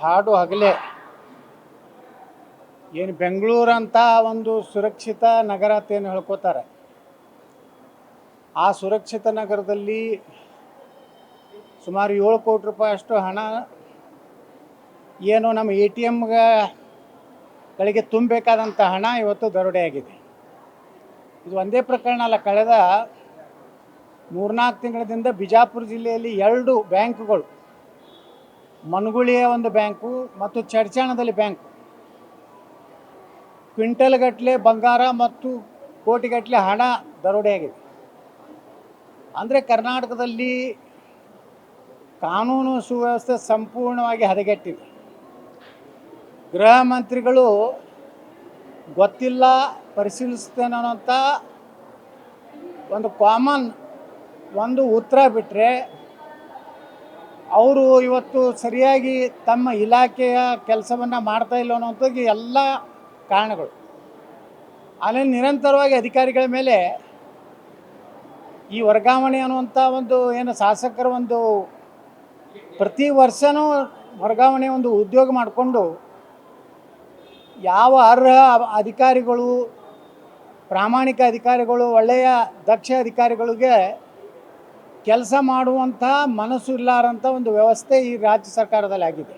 ಹಾಡು ಹಗಲೇ ಏನು ಬೆಂಗಳೂರು ಅಂತ ಒಂದು ಸುರಕ್ಷಿತ ನಗರ ಅಂತ ಏನು ಹೇಳ್ಕೋತಾರೆ, ಆ ಸುರಕ್ಷಿತ ನಗರದಲ್ಲಿ ಸುಮಾರು 7 ಕೋಟಿ ರೂಪಾಯಿ ಅಷ್ಟು ಹಣ ಏನು ನಮ್ಮ ATMಗಳಿಗೆ ತುಂಬಬೇಕಾದಂಥ ಹಣ ಇವತ್ತು ದರೋಡೆಯಾಗಿದೆ. ಇದು ಒಂದೇ ಪ್ರಕರಣ ಅಲ್ಲ, ಕಳೆದ 3-4 ತಿಂಗಳಿಂದ ಬಿಜಾಪುರ ಜಿಲ್ಲೆಯಲ್ಲಿ 2 ಬ್ಯಾಂಕ್ಗಳು, ಮನಗುಳಿಯ ಒಂದು ಬ್ಯಾಂಕು ಮತ್ತು ಚಡ್ಚಾಣದಲ್ಲಿ ಬ್ಯಾಂಕು, ಕ್ವಿಂಟಲ್ ಗಟ್ಟಲೆ ಬಂಗಾರ ಮತ್ತು ಕೋಟಿಗಟ್ಟಲೆ ಹಣ ದರೋಡೆಯಾಗಿದೆ. ಅಂದರೆ ಕರ್ನಾಟಕದಲ್ಲಿ ಕಾನೂನು ಸುವ್ಯವಸ್ಥೆ ಸಂಪೂರ್ಣವಾಗಿ ಹದಗೆಟ್ಟಿದೆ. ಗೃಹ ಮಂತ್ರಿಗಳು ಗೊತ್ತಿಲ್ಲ ಪರಿಶೀಲಿಸ್ತೇನೆ ಅನ್ನೋಂಥ ಒಂದು ಕಾಮನ್ ಒಂದು ಉತ್ತರ ಬಿಟ್ಟರೆ, ಅವರು ಇವತ್ತು ಸರಿಯಾಗಿ ತಮ್ಮ ಇಲಾಖೆಯ ಕೆಲಸವನ್ನು ಮಾಡ್ತಾ ಇಲ್ಲ ಅನ್ನೋಂಥದ್ದು ಎಲ್ಲ ಕಾರಣಗಳು. ಅಲ್ಲಿ ನಿರಂತರವಾಗಿ ಅಧಿಕಾರಿಗಳ ಮೇಲೆ ಈ ವರ್ಗಾವಣೆ ಅನ್ನುವಂಥ ಒಂದು ಏನು ಶಾಸಕರ ಒಂದು ಪ್ರತಿ ವರ್ಷವೂ ವರ್ಗಾವಣೆ ಒಂದು ಉದ್ಯೋಗ ಮಾಡಿಕೊಂಡು ಯಾವ ಅರ್ಹ ಅಧಿಕಾರಿಗಳು, ಪ್ರಾಮಾಣಿಕ ಅಧಿಕಾರಿಗಳು, ಒಳ್ಳೆಯ ದಕ್ಷ ಅಧಿಕಾರಿಗಳಿಗೆ ಕೆಲಸ ಮಾಡುವಂಥ ಮನಸ್ಸು ಇಲ್ಲಾರಂಥ ಒಂದು ವ್ಯವಸ್ಥೆ ಈ ರಾಜ್ಯ ಸರ್ಕಾರದಲ್ಲಿ ಆಗಿದೆ.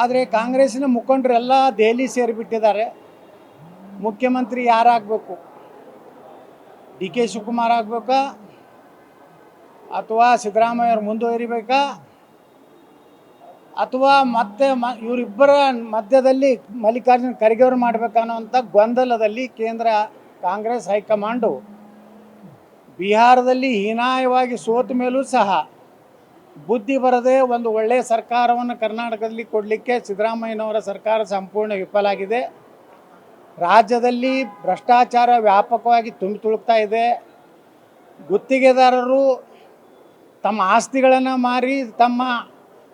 ಆದರೆ ಕಾಂಗ್ರೆಸ್ಸಿನ ಮುಖಂಡರೆಲ್ಲ ದೆಹಲಿ ಸೇರಿಬಿಟ್ಟಿದ್ದಾರೆ. ಮುಖ್ಯಮಂತ್ರಿ ಯಾರಾಗಬೇಕು, DK ಶಿವಕುಮಾರ್ ಆಗಬೇಕಾ ಅಥವಾ ಸಿದ್ದರಾಮಯ್ಯವ್ರು ಮುಂದುವರಿಬೇಕಾ ಅಥವಾ ಮತ್ತೆ ಇವರಿಬ್ಬರ ಮಧ್ಯದಲ್ಲಿ ಮಲ್ಲಿಕಾರ್ಜುನ ಖರ್ಗೆ ಅವರು ಮಾಡಬೇಕನ್ನುವಂಥ ಗೊಂದಲದಲ್ಲಿ ಕೇಂದ್ರ ಕಾಂಗ್ರೆಸ್ ಹೈಕಮಾಂಡು ಬಿಹಾರದಲ್ಲಿ ಹೀನಾಯವಾಗಿ ಸೋತ ಮೇಲೂ ಸಹ ಬುದ್ಧಿ ಬರದೆ ಒಂದು ಒಳ್ಳೆಯ ಸರ್ಕಾರವನ್ನು ಕರ್ನಾಟಕದಲ್ಲಿ ಕೊಡಲಿಕ್ಕೆ ಸಿದ್ದರಾಮಯ್ಯನವರ ಸರ್ಕಾರ ಸಂಪೂರ್ಣ ವಿಫಲ ಆಗಿದೆ. ರಾಜ್ಯದಲ್ಲಿ ಭ್ರಷ್ಟಾಚಾರ ವ್ಯಾಪಕವಾಗಿ ತುಂಬಿ ತುಳುಕ್ತಾ ಇದೆ. ಗುತ್ತಿಗೆದಾರರು ತಮ್ಮ ಆಸ್ತಿಗಳನ್ನು ಮಾರಿ ತಮ್ಮ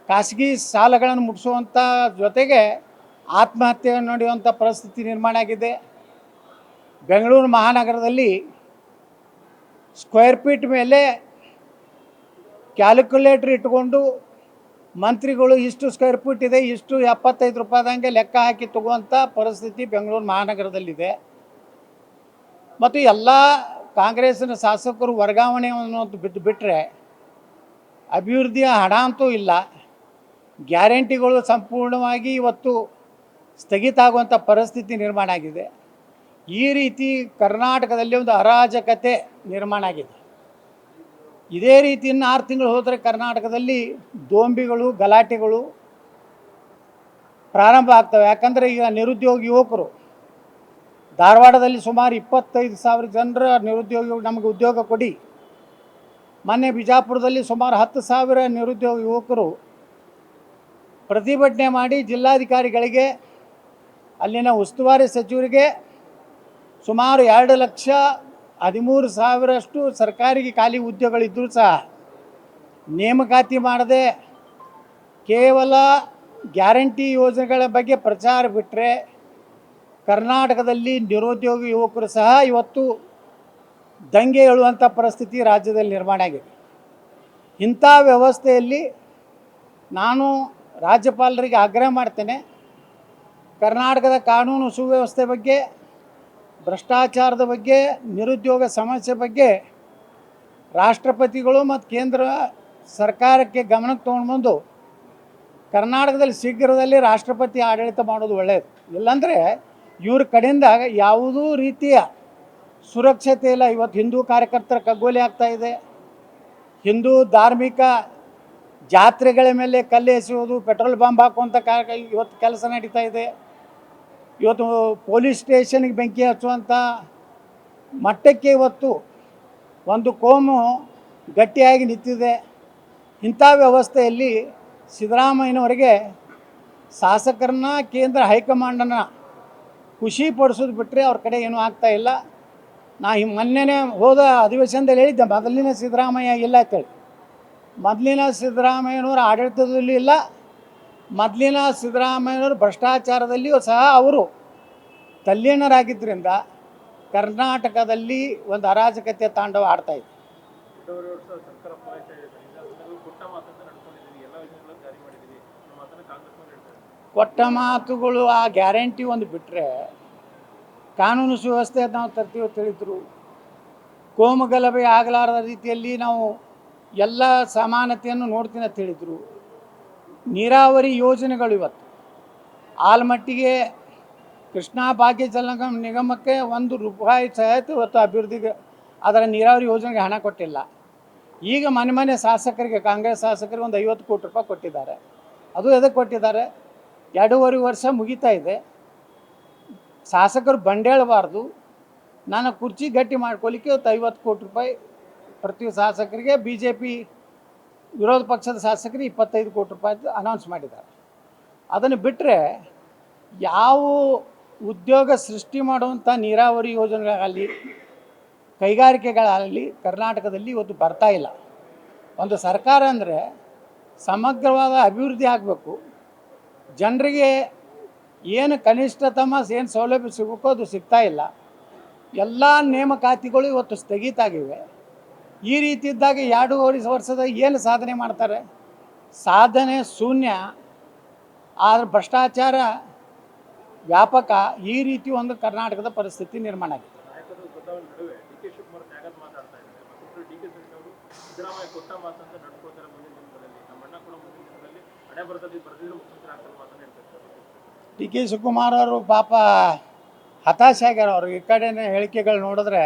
ಖಾಸಗಿ ಸಾಲಗಳನ್ನು ಮುಟ್ಟಿಸುವಂಥ ಜೊತೆಗೆ ಆತ್ಮಹತ್ಯೆ ನಡೆಯುವಂಥ ಪರಿಸ್ಥಿತಿ ನಿರ್ಮಾಣ ಆಗಿದೆ. ಬೆಂಗಳೂರು ಮಹಾನಗರದಲ್ಲಿ ಸ್ಕ್ವೇರ್ ಫೀಟ್ ಮೇಲೆ ಕ್ಯಾಲ್ಕುಲೇಟ್ರ್ ಇಟ್ಕೊಂಡು ಮಂತ್ರಿಗಳು ಇಷ್ಟು ಸ್ಕ್ವೇರ್ ಫೀಟ್ ಇದೆ, ಇಷ್ಟು 75 ರೂಪಾಯಿದಂಗೆ ಲೆಕ್ಕ ಹಾಕಿ ತಗುವಂಥ ಪರಿಸ್ಥಿತಿ ಬೆಂಗಳೂರು ಮಹಾನಗರದಲ್ಲಿದೆ. ಮತ್ತು ಎಲ್ಲ ಕಾಂಗ್ರೆಸ್ಸಿನ ಶಾಸಕರು ವರ್ಗಾವಣೆ ಅನ್ನೋದು ಬಿಟ್ಟರೆ ಅಭಿವೃದ್ಧಿಯ ಹಣ ಅಂತೂ ಇಲ್ಲ. ಗ್ಯಾರಂಟಿಗಳು ಸಂಪೂರ್ಣವಾಗಿ ಇವತ್ತು ಸ್ಥಗಿತ ಆಗುವಂಥ ಪರಿಸ್ಥಿತಿ ನಿರ್ಮಾಣ ಆಗಿದೆ. ಈ ರೀತಿ ಕರ್ನಾಟಕದಲ್ಲಿ ಒಂದು ಅರಾಜಕತೆ ನಿರ್ಮಾಣ ಆಗಿದೆ. ಇದೇ ರೀತಿ ಇನ್ನು 6 ತಿಂಗಳು ಹೋದರೆ ಕರ್ನಾಟಕದಲ್ಲಿ ದೋಂಬಿಗಳು, ಗಲಾಟೆಗಳು ಪ್ರಾರಂಭ ಆಗ್ತವೆ. ಯಾಕಂದರೆ ಈಗ ನಿರುದ್ಯೋಗಿ ಯುವಕರು ಧಾರವಾಡದಲ್ಲಿ ಸುಮಾರು 25,000 ಜನರ ನಿರುದ್ಯೋಗಿಗಳು ನಮಗೆ ಉದ್ಯೋಗ ಕೊಡಿ. ಮೊನ್ನೆ ಬಿಜಾಪುರದಲ್ಲಿ ಸುಮಾರು 10,000 ನಿರುದ್ಯೋಗ ಯುವಕರು ಪ್ರತಿಭಟನೆ ಮಾಡಿ ಜಿಲ್ಲಾಧಿಕಾರಿಗಳಿಗೆ, ಅಲ್ಲಿನ ಉಸ್ತುವಾರಿ ಸಚಿವರಿಗೆ ಸುಮಾರು 2,13,000 ಸರ್ಕಾರಿ ಖಾಲಿ ಉದ್ಯೋಗಗಳಿದ್ದರೂ ಸಹ ನೇಮಕಾತಿ ಮಾಡದೆ ಕೇವಲ ಗ್ಯಾರಂಟಿ ಯೋಜನೆಗಳ ಬಗ್ಗೆ ಪ್ರಚಾರ ಬಿಟ್ಟರೆ ಕರ್ನಾಟಕದಲ್ಲಿ ನಿರುದ್ಯೋಗಿ ಯುವಕರು ಸಹ ಇವತ್ತು ದಂಗೆ ಏಳುವಂಥ ಪರಿಸ್ಥಿತಿ ರಾಜ್ಯದಲ್ಲಿ ನಿರ್ಮಾಣ ಆಗಿದೆ. ಇಂಥ ವ್ಯವಸ್ಥೆಯಲ್ಲಿ ನಾನು ರಾಜ್ಯಪಾಲರಿಗೆ ಆಗ್ರಹ ಮಾಡ್ತೇನೆ, ಕರ್ನಾಟಕದ ಕಾನೂನು ಸುವ್ಯವಸ್ಥೆ ಬಗ್ಗೆ, ಭ್ರಷ್ಟಾಚಾರದ ಬಗ್ಗೆ, ನಿರುದ್ಯೋಗ ಸಮಸ್ಯೆ ಬಗ್ಗೆ ರಾಷ್ಟ್ರಪತಿಗಳು ಮತ್ತು ಕೇಂದ್ರ ಸರ್ಕಾರಕ್ಕೆ ಗಮನಕ್ಕೆ ತೊಗೊಂಡು ಕರ್ನಾಟಕದಲ್ಲಿ ಶೀಘ್ರದಲ್ಲಿ ರಾಷ್ಟ್ರಪತಿ ಆಡಳಿತ ಮಾಡೋದು ಒಳ್ಳೆಯದು. ಇಲ್ಲಾಂದರೆ ಇವ್ರ ಕಡೆಯಿಂದ ಯಾವುದೂ ರೀತಿಯ ಸುರಕ್ಷತೆ ಇಲ್ಲ. ಇವತ್ತು ಹಿಂದೂ ಕಾರ್ಯಕರ್ತರ ಕಗ್ಗೊಲೆ ಆಗ್ತಾಯಿದೆ. ಹಿಂದೂ ಧಾರ್ಮಿಕ ಜಾತ್ರೆಗಳ ಮೇಲೆ ಕಲ್ಲು ಎಸೆಯೋದು, ಪೆಟ್ರೋಲ್ ಬಾಂಬ್ ಹಾಕುವಂಥ ಇವತ್ತು ಕೆಲಸ ನಡೀತಾ ಇದೆ. ಇವತ್ತು ಪೊಲೀಸ್ ಸ್ಟೇಷನ್ಗೆ ಬೆಂಕಿ ಹಚ್ಚುವಂಥ ಮಟ್ಟಕ್ಕೆ ಇವತ್ತು ಒಂದು ಕೋಮು ಗಟ್ಟಿಯಾಗಿ ನಿಂತಿದೆ. ಇಂಥ ವ್ಯವಸ್ಥೆಯಲ್ಲಿ ಸಿದ್ದರಾಮಯ್ಯನವರಿಗೆ ಶಾಸಕರನ್ನ ಕೇಂದ್ರ ಹೈಕಮಾಂಡನ್ನು ಖುಷಿ ಪಡಿಸೋದು ಬಿಟ್ಟರೆ ಅವ್ರ ಕಡೆ ಏನೂ ಆಗ್ತಾಯಿಲ್ಲ. ನಾ ಮೊನ್ನೆ ಹೋದ ಅಧಿವೇಶನದಲ್ಲಿ ಹೇಳಿದ್ದೆ, ಮೊದಲಿನ ಸಿದ್ದರಾಮಯ್ಯ ಇಲ್ಲ ಅಂತೇಳಿ. ಮೊದಲಿನ ಸಿದ್ದರಾಮಯ್ಯನವರ ಆಡಳಿತದಲ್ಲೂ ಇಲ್ಲ, ಮೊದಲಿನ ಸಿದ್ದರಾಮಯ್ಯನವರು ಭ್ರಷ್ಟಾಚಾರದಲ್ಲಿಯೂ ಸಹ ಅವರು ತಲ್ಲೀನರಾಗಿದ್ದರಿಂದ ಕರ್ನಾಟಕದಲ್ಲಿ ಒಂದು ಅರಾಜಕತೆ ತಾಂಡವ ಆಡ್ತಾಯಿದೆ. ಕೊಟ್ಟ ಮಾತುಗಳು ಆ ಗ್ಯಾರಂಟಿ ಒಂದು ಬಿಟ್ಟರೆ ಕಾನೂನು ಸುವ್ಯವಸ್ಥೆ ನಾವು ತರ್ತೀವಿ ತಿಳಿದ್ರು. ಕೋಮುಗಲಭೆ ಆಗಲಾರದ ರೀತಿಯಲ್ಲಿ ನಾವು ಎಲ್ಲ ಸಮಾನತೆಯನ್ನು ನೋಡ್ತೀನಿ ಅಂತ ಹೇಳಿದರು. ನೀರಾವರಿ ಯೋಜನೆಗಳು ಇವತ್ತು ಆಲ್ಮಟ್ಟಿಗೆ ಕೃಷ್ಣಾ ಭಾಗ್ಯ ಜಲ ನಿಗಮಕ್ಕೆ ₹1 ಸಹಿತ ಇವತ್ತು ಅಭಿವೃದ್ಧಿಗೆ ಅದರ ನೀರಾವರಿ ಯೋಜನೆಗೆ ಹಣ ಕೊಟ್ಟಿಲ್ಲ. ಈಗ ಮನೆ ಶಾಸಕರಿಗೆ, ಕಾಂಗ್ರೆಸ್ ಶಾಸಕರಿಗೆ ಒಂದು ₹50 ಕೋಟಿ ಕೊಟ್ಟಿದ್ದಾರೆ. ಅದು ಎದಕ್ಕೆ ಕೊಟ್ಟಿದ್ದಾರೆ? 2.5 ವರ್ಷ ಮುಗಿತಾ ಇದೆ. ಶಾಸಕರು ಬಂಡೇಳಬಾರ್ದು, ನಾನು ಕುರ್ಚಿ ಗಟ್ಟಿ ಮಾಡ್ಕೊಳ್ಳಿಕ್ಕೆ ಇವತ್ತು ₹50 ಕೋಟಿ ಪ್ರತಿ ಶಾಸಕರಿಗೆ, BJP ವಿರೋಧ ಪಕ್ಷದ ಶಾಸಕರಿಗೆ ₹25 ಕೋಟಿ ಅನೌನ್ಸ್ ಮಾಡಿದ್ದಾರೆ. ಅದನ್ನು ಬಿಟ್ಟರೆ ಯಾವ ಉದ್ಯೋಗ ಸೃಷ್ಟಿ ಮಾಡುವಂಥ ನೀರಾವರಿ ಯೋಜನೆಗಳಾಗಲಿ ಕೈಗಾರಿಕೆಗಳಾಗಲಿ ಕರ್ನಾಟಕದಲ್ಲಿ ಇವತ್ತು ಬರ್ತಾ ಇಲ್ಲ. ಒಂದು ಸರ್ಕಾರ ಅಂದರೆ ಸಮಗ್ರವಾದ ಅಭಿವೃದ್ಧಿ ಆಗಬೇಕು. ಜನರಿಗೆ ಏನು ಕನಿಷ್ಠತಮ ಏನು ಸೌಲಭ್ಯ ಸಿಗಬೇಕೋ ಅದು ಸಿಗ್ತಾ ಇಲ್ಲ. ಎಲ್ಲ ನೇಮಕಾತಿಗಳು ಇವತ್ತು ಸ್ಥಗಿತ ಆಗಿವೆ. ಈ ರೀತಿ ಇದ್ದಾಗ 2.5 ವರ್ಷದ ಏನು ಸಾಧನೆ ಮಾಡ್ತಾರೆ? ಸಾಧನೆ ಶೂನ್ಯ. ಆದರೆ ಭ್ರಷ್ಟಾಚಾರ ವ್ಯಾಪಕ. ಈ ರೀತಿ ಒಂದು ಕರ್ನಾಟಕದ ಪರಿಸ್ಥಿತಿ ನಿರ್ಮಾಣ ಆಗಿದೆ. ಡಿ ಕೆ ಶಿವಕುಮಾರ್ ಅವರು ಪಾಪ ಹತಾಶೆ ಆಗ್ಯಾರ. ಅವರು ಈ ಕಡೆನೇ ಹೇಳಿಕೆಗಳು ನೋಡಿದ್ರೆ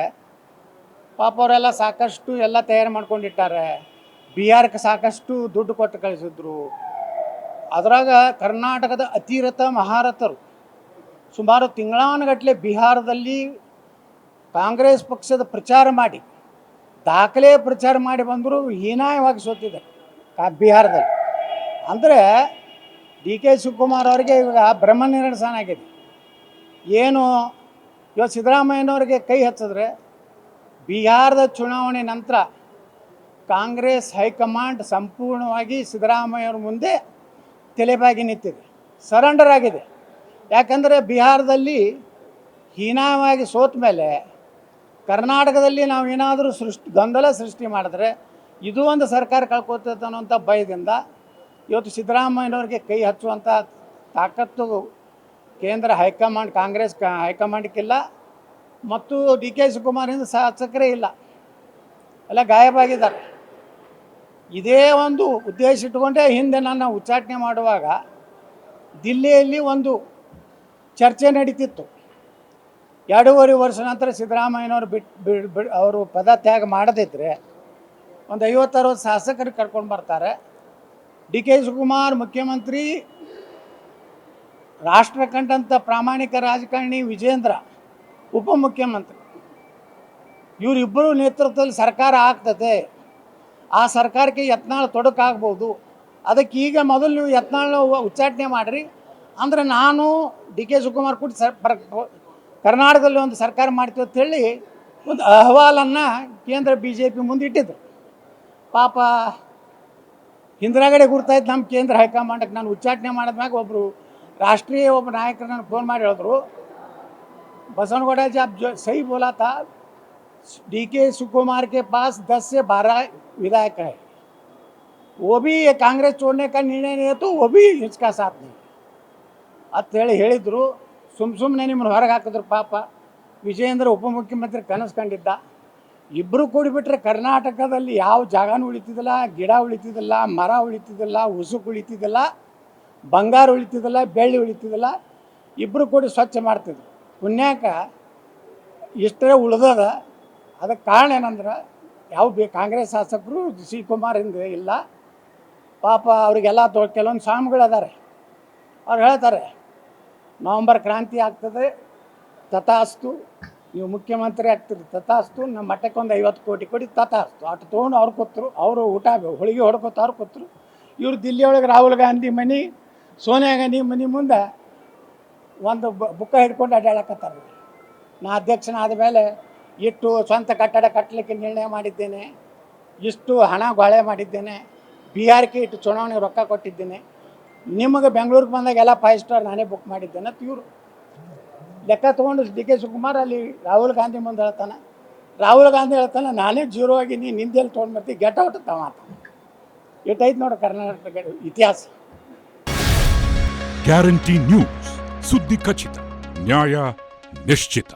ಪಾಪ ಅವರೆಲ್ಲ ಸಾಕಷ್ಟು ಎಲ್ಲ ತಯಾರು ಮಾಡ್ಕೊಂಡಿಟ್ಟಾರೆ. ಬಿಹಾರಕ್ಕೆ ಸಾಕಷ್ಟು ದುಡ್ಡು ಕೊಟ್ಟು ಕಳಿಸಿದ್ರು. ಅದರಾಗ ಕರ್ನಾಟಕದ ಅತಿರಥ ಮಹಾರಥರು ಸುಮಾರು ತಿಂಗಳಾನುಗಟ್ಟಲೆ ಬಿಹಾರದಲ್ಲಿ ಕಾಂಗ್ರೆಸ್ ಪಕ್ಷದ ಪ್ರಚಾರ ಮಾಡಿ, ದಾಖಲೆ ಪ್ರಚಾರ ಮಾಡಿ ಬಂದರೂ ಹೀನಾಯವಾಗಿ ಸೋತಿದೆ ಬಿಹಾರದಲ್ಲಿ. ಅಂದರೆ ಡಿ ಕೆ ಶಿವಕುಮಾರ್ ಅವರಿಗೆ ಇವಾಗ ಬ್ರಹ್ಮ ನಿರಸನ ಆಗಿದೆ. ಏನು ಇವತ್ತು ಸಿದ್ದರಾಮಯ್ಯನವ್ರಿಗೆ ಕೈ ಹಚ್ಚಿದ್ರೆ ಬಿಹಾರದ ಚುನಾವಣೆ ನಂತರ ಕಾಂಗ್ರೆಸ್ ಹೈಕಮಾಂಡ್ ಸಂಪೂರ್ಣವಾಗಿ ಸಿದ್ದರಾಮಯ್ಯವ್ರ ಮುಂದೆ ತಲೆಬಾಗಿ ನಿಂತಿದೆ, ಸರೆಂಡರ್ ಆಗಿದೆ. ಯಾಕಂದರೆ ಬಿಹಾರದಲ್ಲಿ ಹೀನಾಯವಾಗಿ ಸೋತ ಮೇಲೆ ಕರ್ನಾಟಕದಲ್ಲಿ ನಾವು ಏನಾದರೂ ಗೊಂದಲ ಸೃಷ್ಟಿ ಮಾಡಿದ್ರೆ ಇದು ಒಂದು ಸರ್ಕಾರ ಕಳ್ಕೊತೈತೆ ಅನ್ನೋಂಥ ಭಯದಿಂದ ಇವತ್ತು ಸಿದ್ದರಾಮಯ್ಯನವ್ರಿಗೆ ಕೈ ಹಚ್ಚುವಂಥ ತಾಕತ್ತು ಕೇಂದ್ರ ಹೈಕಮಾಂಡ್, ಕಾಂಗ್ರೆಸ್ ಹೈಕಮಾಂಡ್ಗಿಲ್ಲ. ಮತ್ತು ಡಿ ಕೆ ಶಿವಕುಮಾರಿಂದ ಶಾಸಕರೇ ಇಲ್ಲ, ಎಲ್ಲ ಗಾಯಬಾಗಿದ್ದಾರೆ. ಇದೇ ಒಂದು ಉದ್ದೇಶ ಇಟ್ಟುಕೊಂಡೇ ಹಿಂದೆ ನಾನು ಉಚ್ಚಾಟನೆ ಮಾಡುವಾಗ ದಿಲ್ಲಿಯಲ್ಲಿ ಒಂದು ಚರ್ಚೆ ನಡೀತಿತ್ತು. 2.5 ವರ್ಷ ನಂತರ ಸಿದ್ದರಾಮಯ್ಯನವರು ಅವರು ಪದತ್ಯಾಗ ಮಾಡದಿದ್ದರೆ ಒಂದು 50-60 ಶಾಸಕರಿಗೆ ಕರ್ಕೊಂಡು ಬರ್ತಾರೆ. ಡಿ ಕೆ ಶಿವಕುಮಾರ್ ಮುಖ್ಯಮಂತ್ರಿ, ರಾಷ್ಟ್ರ ಕಂಡಂಥ ಪ್ರಾಮಾಣಿಕ ರಾಜಕಾರಣಿ ವಿಜೇಂದ್ರ ಉಪಮುಖ್ಯಮಂತ್ರಿ, ಇವರಿಬ್ಬರು ನೇತೃತ್ವದಲ್ಲಿ ಸರ್ಕಾರ ಆಗ್ತದೆ. ಆ ಸರ್ಕಾರಕ್ಕೆ ಯತ್ನಾಳ್ ತೊಡಕಾಗ್ಬೋದು. ಅದಕ್ಕೆ ಈಗ ಮೊದಲು ನೀವು ಯತ್ನಾಳ್ ಉಚ್ಚಾಟನೆ ಮಾಡಿರಿ, ಅಂದರೆ ನಾನು ಡಿ ಕೆ ಶಿವಕುಮಾರ್ ಕೂಡಿ ಕರ್ನಾಟಕದಲ್ಲಿ ಒಂದು ಸರ್ಕಾರ ಮಾಡ್ತೀವಿ ಅಂತೇಳಿ ಒಂದು ಅಹವಾಲನ್ನು ಕೇಂದ್ರ BJP ಮುಂದೆ ಇಟ್ಟಿದ್ರು. ಪಾಪ ಹಿಂದ್ರಾಗಡೆ ಗುರ್ತಾಯ್ತು ನಮ್ಮ ಕೇಂದ್ರ ಹೈಕಮಾಂಡಕ್ಕೆ. ನಾನು ಉಚ್ಚಾಟನೆ ಮಾಡಿದ್ಮ್ಯಾಗ ಒಬ್ಬರು ರಾಷ್ಟ್ರೀಯ ನಾಯಕರು ನನಗೆ ಫೋನ್ ಮಾಡಿ ಹೇಳಿದ್ರು, बसवनगौड़ा जी आप जो सही बोला था, डी के शिवकुमार के पास 10 से 12 विधायक है, वो भी ये कांग्रेस छोड़ने का निर्णय नहीं है तो वो भी इसका साथ नहीं ಅಂತೇಳಿ ಹೇಳಿದರು. ಸುಮ್ಮನೆ ನಿಮ್ಮನ್ನು ಹೊರಗೆ ಹಾಕಿದ್ರು. ಪಾಪ ವಿಜಯೇಂದ್ರ ಉಪಮುಖ್ಯಮಂತ್ರಿ ಕನಸು ಕಂಡಿದ್ದ. ಇಬ್ಬರು ಕೂಡಿಬಿಟ್ರೆ ಕರ್ನಾಟಕದಲ್ಲಿ ಯಾವ ಜಾಗನೂ ಉಳಿತಿದ್ದಿಲ್ಲ, ಗಿಡ ಉಳಿತಿದ್ದಿಲ್ಲ, ಮರ ಉಳಿತಿದ್ದಿಲ್ಲ, ಉಸುಕು ಉಳಿತಿದ್ದಿಲ್ಲ, ಬಂಗಾರ ಉಳಿತಿದ್ದಿಲ್ಲ, ಬೆಳ್ಳಿ ಉಳಿತಿದ್ದಿಲ್ಲ. ಇಬ್ಬರು ಕೂಡಿ ಸ್ವಚ್ಛ ಮಾಡ್ತಿದ್ರು. ಪುಣ್ಯಾಕ ಇಷ್ಟೇ ಉಳಿದದ. ಅದಕ್ಕೆ ಕಾರಣ ಏನಂದ್ರೆ ಯಾವ ಕಾಂಗ್ರೆಸ್ ಶಾಸಕರು ಶಿವಕುಮಾರಿಂದ ಇಲ್ಲ. ಪಾಪ ಅವರಿಗೆಲ್ಲ ಕೆಲವೊಂದು ಸ್ವಾಮಿಗಳು ಅದಾರೆ, ಅವ್ರು ಹೇಳ್ತಾರೆ ನವಂಬರ್ ಕ್ರಾಂತಿ ಆಗ್ತದೆ, ತಥಾಸ್ತು, ನೀವು ಮುಖ್ಯಮಂತ್ರಿ ಆಗ್ತೀರಿ, ತಥಾಸ್ತು, ನಮ್ಮ ಮಠಕ್ಕೆ ಒಂದು 50 ಕೋಟಿ ಕೊಡಿ, ತಥಾಸ್ತು. ಅಷ್ಟು ತೊಗೊಂಡು ಅವ್ರು ಕೊತ್ತರು, ಅವರು ಊಟ ಹೋಳಿಗೆ ಹೊಡ್ಕೊತ ಅವ್ರು ಕೊತ್ತರು. ಇವರು ದಿಲ್ಲಿಯೊಳಗೆ ರಾಹುಲ್ ಗಾಂಧಿ ಮನೆ, ಸೋನಿಯಾ ಗಾಂಧಿ ಮನೆ ಮುಂದೆ ಒಂದು ಬುಕ್ಕ ಹಿಡ್ಕೊಂಡು ಅಡ್ಡಾಡಕತ್ತಾರೆ. ನಾ ಅಧ್ಯಕ್ಷನಾದ ಮೇಲೆ ಇಷ್ಟು ಸ್ವಂತ ಕಟ್ಟಡ ಕಟ್ಟಲಿಕ್ಕೆ ನಿರ್ಣಯ ಮಾಡಿದ್ದೇನೆ, ಇಷ್ಟು ಹಣ ಗಾಳೆ ಮಾಡಿದ್ದೇನೆ, ಬಿಹಾರಕ್ಕೆ ಇಟ್ಟು ಚುನಾವಣೆ ರೊಕ್ಕ ಕೊಟ್ಟಿದ್ದೇನೆ, ನಿಮಗೆ ಬೆಂಗಳೂರಿಗೆ ಬಂದಾಗ ಎಲ್ಲ 5 ಸ್ಟಾರ್ ನಾನೇ ಬುಕ್ ಮಾಡಿದ್ದೇನೆ ಅಂತ ಇವರು ಲೆಕ್ಕ ತೊಗೊಂಡು ಡಿ ಕೆ ಶಿವಕುಮಾರ್ ಅಲ್ಲಿ ರಾಹುಲ್ ಗಾಂಧಿ ಮುಂದೆ ಹೇಳ್ತಾನೆ. ರಾಹುಲ್ ಗಾಂಧಿ ಹೇಳ್ತಾನೆ ನಾನೇ ಜೀರೋ ಆಗಿ ನಿಂದೆಲ್ಲಿ ತೊಗೊಂಡು ಬರ್ತೀವಿ, ಗೆಟ್ ಔಟ್ ಅಂತ ಮಾತು. ಇಟ್ಟೈತೆ ನೋಡಿ ಕರ್ನಾಟಕ ಇತಿಹಾಸ. ಗ್ಯಾರಂಟಿ ನ್ಯೂಸ್, ಸುದ್ದಿ ಖಚಿತ, ನ್ಯಾಯ ನಿಶ್ಚಿತ.